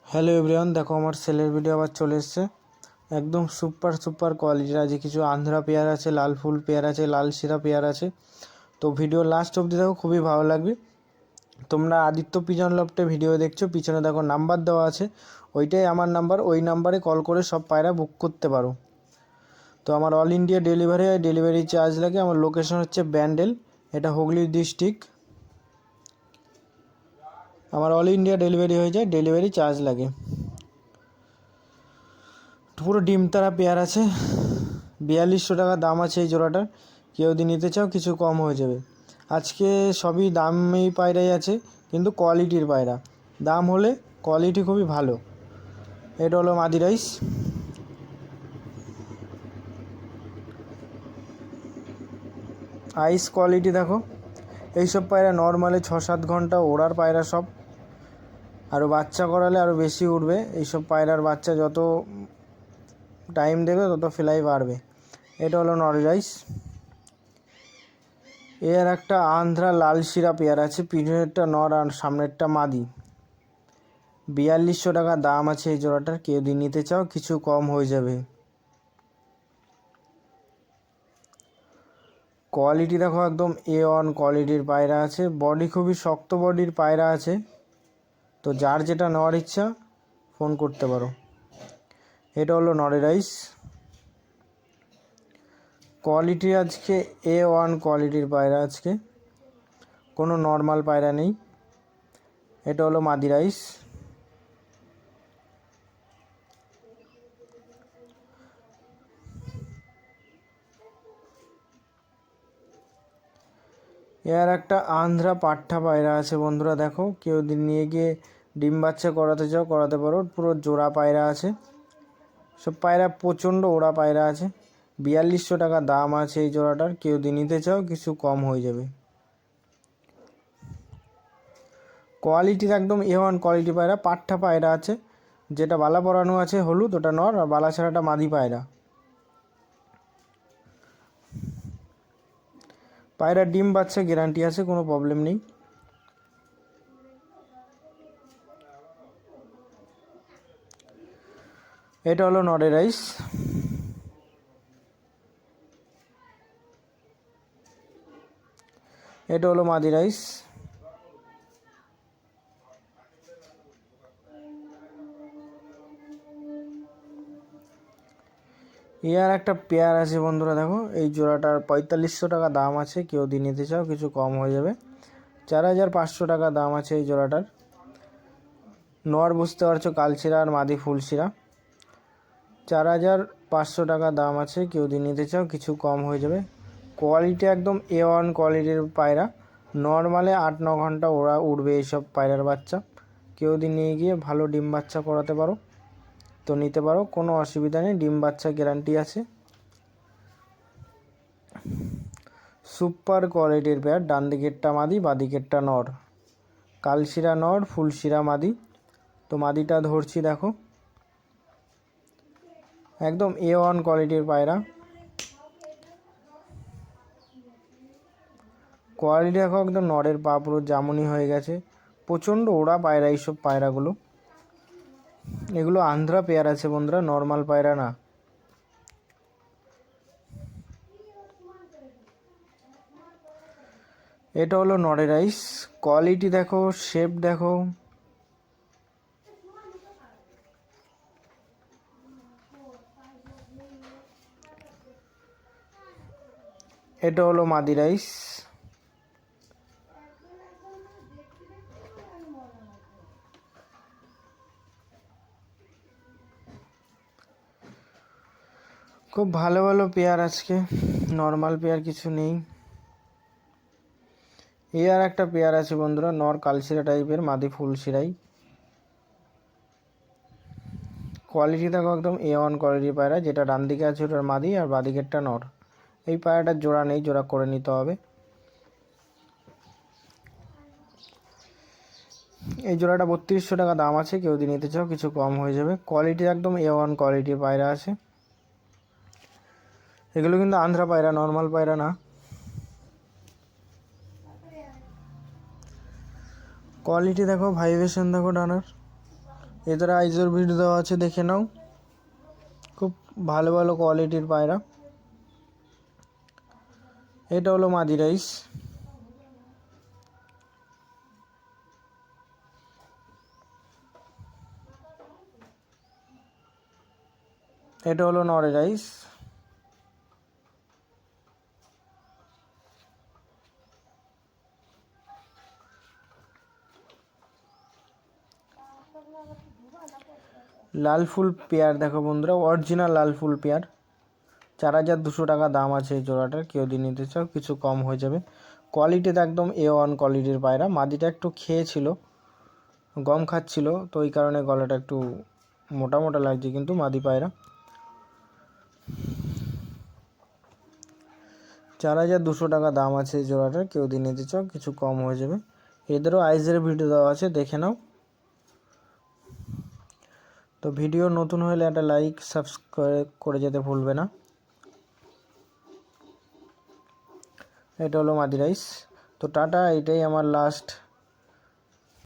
Hello everyone, দেখো আমার সেলের ভিডিও আবার চলে এসছে। একদম সুপার কোয়ালিটির আছে। কিছু আন্ধ্রা পেয়ার আছে, লাল ফুল পেয়ার আছে, লাল শিরা পেয়ার আছে। তো ভিডিও লাস্ট অবধি দেখো, খুবই ভালো লাগবে। তোমরা আদিত্য পিজন লফটে ভিডিও দেখছো, পিছনে দেখো নাম্বার দেওয়া আছে, ওইটাই আমার নাম্বার। ওই নাম্বারে কল করে সব পায়রা বুক করতে পারো। তো আমার অল ইন্ডিয়া ডেলিভারি হয়, ডেলিভারি চার্জ লাগে। আমার লোকেশন হচ্ছে ব্যান্ডেল, এটা হুগলি ডিস্ট্রিক্ট। আমার অল ইন্ডিয়া ডেলিভারি হয়ে যায়, ডেলিভারি চার্জ লাগে। পুরো ডিম তারা পেয়ার আছে, 4200 টাকা দাম আছে এই জোড়াটার। কেউ যদি নিতে চাও কিছু কম হয়ে যাবে। আজকে সবই দামি পায়রাই আছে, কিন্তু কোয়ালিটির পায়রা। দাম হলে কোয়ালিটি খুবই ভালো। এটা হলো মাদি রাইস। আইস কোয়ালিটি দেখো। এইসব পায়রা নর্মালি 6-7 ঘন্টা ওড়ার পায়রা সব। আরও বাচ্চা করালে আরও বেশি উঠবে। এইসব পায়রার বাচ্চা যত টাইম দেবে তত ফ্লাই বাড়বে। এটা হলো নর রাইস। এর একটা আন্ধ্রা লাল শিরা পেয়ার আছে, পিছনেরটা নর আর সামনেরটা মাদি। 4200 টাকা দাম আছে এই জোড়াটার। কেউ যদি নিতে চাও কিছু কম হয়ে যাবে। কোয়ালিটি দেখো, একদম A1 কোয়ালিটির পায়রা আছে। বডি খুবই শক্ত বডির পায়রা আছে। তো যার যেটা নেওয়ার ইচ্ছা ফোন করতে পারো। এটা হলো নরে রাইস। কোয়ালিটি আজকে A1 কোয়ালিটির পায়রা আজকে, কোনো নর্মাল পায়রা নেই। এটা হলো মাদি রাইস। এর একটা আন্ধ্রা পাঠা পায়রা আছে বন্ধুরা, দেখো। কেউ নিয়ে গিয়ে ডিম বাচ্চা করাতে চাও করাতে পারো। পুরো জোড়া পায়রা আছে সব। পায়রা প্রচণ্ড ওড়া পায়রা আছে। 4200 টাকা দাম আছে এই জোড়াটার। কেউ যদি নিতে চাও কিছু কম হয়ে যাবে। কোয়ালিটির একদম A1 কোয়ালিটি পায়রা। পাঠা পায়রা আছে, যেটা বালা পরানো আছে হলুদ ওটা নর, আর বালা ছাড়াটা মাদি পায়রা। পায়রা ডিম বাচ্চা গ্যারান্টি আছে, কোনো প্রবলেম নেই। এটা হলো নরে রাইস। এটা হলো মাদি রাইস। ইয়ার একটা পেয়ার আছে বন্ধুরা, দেখো। এই জোড়াটার 4500 টাকা দাম আছে। কেউ দিয়ে নিতে চাও কিছু কম হয়ে যাবে। 4500 টাকা দাম আছে এই জোড়াটার। নর বুঝতে পারছো, কালশিরা আর মাদি ফুলশিরা। 4500 টাকা দাম আছে। কেউ দিয়ে নিতে চাও কিছু কম হয়ে যাবে। কোয়ালিটি একদম A1 কোয়ালিটির পায়রা। নর্মালে 8-9 ঘন্টা ওরা উড়বে এইসব পায়রার বাচ্চা। কেউ দিয়ে নিয়ে গিয়ে ভালো ডিম বাচ্চা করাতে পারো তো নিতে পারো, কোনো অসুবিধা নেই। ডিম বাচ্চা গ্যারান্টি আছে। সুপার কোয়ালিটির পেয়ার। ডান দিকেরটা মাদি, বাঁ দিকেরটা নর। কালশিরা নর, ফুলশিরা মাদি। তো মাদিটা ধরছি, দেখো। একদম A1 কোয়ালিটির পায়রা। কোয়ালিটি দেখো, একদম নরের পা পুরো জামুনি হয়ে গেছে। প্রচণ্ড ওড়া পায়রা এইসব পায়রাগুলো। এগুলো আন্ধ্রা পেয়ার আছে বন্ধুরা, নর্মাল পায়রা না। এটা হলো নরে রাইস। কোয়ালিটি দেখো, শেপ দেখো। এটা হলো মাদি রাইস। খুব ভালো ভালো পেয়ার আজকে, নর্মাল পেয়ার কিছু নেই। এই আর একটা পেয়ার আছে বন্ধুরা, নর কালশিরা টাইপের, মাদি ফুলশিরাই। কোয়ালিটি দেখো, একদম A1 কোয়ালিটির পায়রা। যেটা ডান দিকে আছে ওটার মাদি, আর বাঁ দিকেরটা নর। এই পায়রাটার জোড়া নেই, জোড়া করে নিতে হবে। এই জোড়াটা 3200 টাকা দাম আছে। কেউ যদি নিতে চাও কিছু কম হয়ে যাবে। কোয়ালিটি একদম A1 কোয়ালিটির পায়রা আছে। এগুলো কিন্তু আন্ধ্রা পায়রা, নর্মাল পায়রা না। কোয়ালিটি দেখো, ভাইব্রেশন দেখো ডানার। এদের আইজের ভিডিও দেওয়া আছে, দেখে নাও। খুব ভালো ভালো কোয়ালিটির পায়রা। এটা হলো মাদি রাইস। এটা হলো নরে রাইস। লাল ফুল পেয়ার দেখো বন্ধুরা, অরিজিনাল লাল ফুল পেয়ার। 4200 টাকা দাম আছে এই জোড়াটার। কেউ যদি নিতে চাও কিছু কম হয়ে যাবে। কোয়ালিটিটা একদম A1 কোয়ালিটির পায়রা। মাদিটা একটু খেয়েছিল, গম খাচ্ছিল, তো ওই কারণে গলাটা একটু মোটা মোটা লাগছে, কিন্তু মাদি পায়রা। 4200 টাকা দাম আছে এই জোড়াটার। কেউ যদি নিতে চাও কিছু কম হয়ে যাবে। এদেরও আইজের ভিডিও দেওয়া আছে, দেখে নাও। তো ভিডিও নতুন হলে একটা লাইক সাবস্ক্রাইব করে যেতে ভুলবে না। এটা হলো মাদি রাইস। তো টাটা, এটাই আমার লাস্ট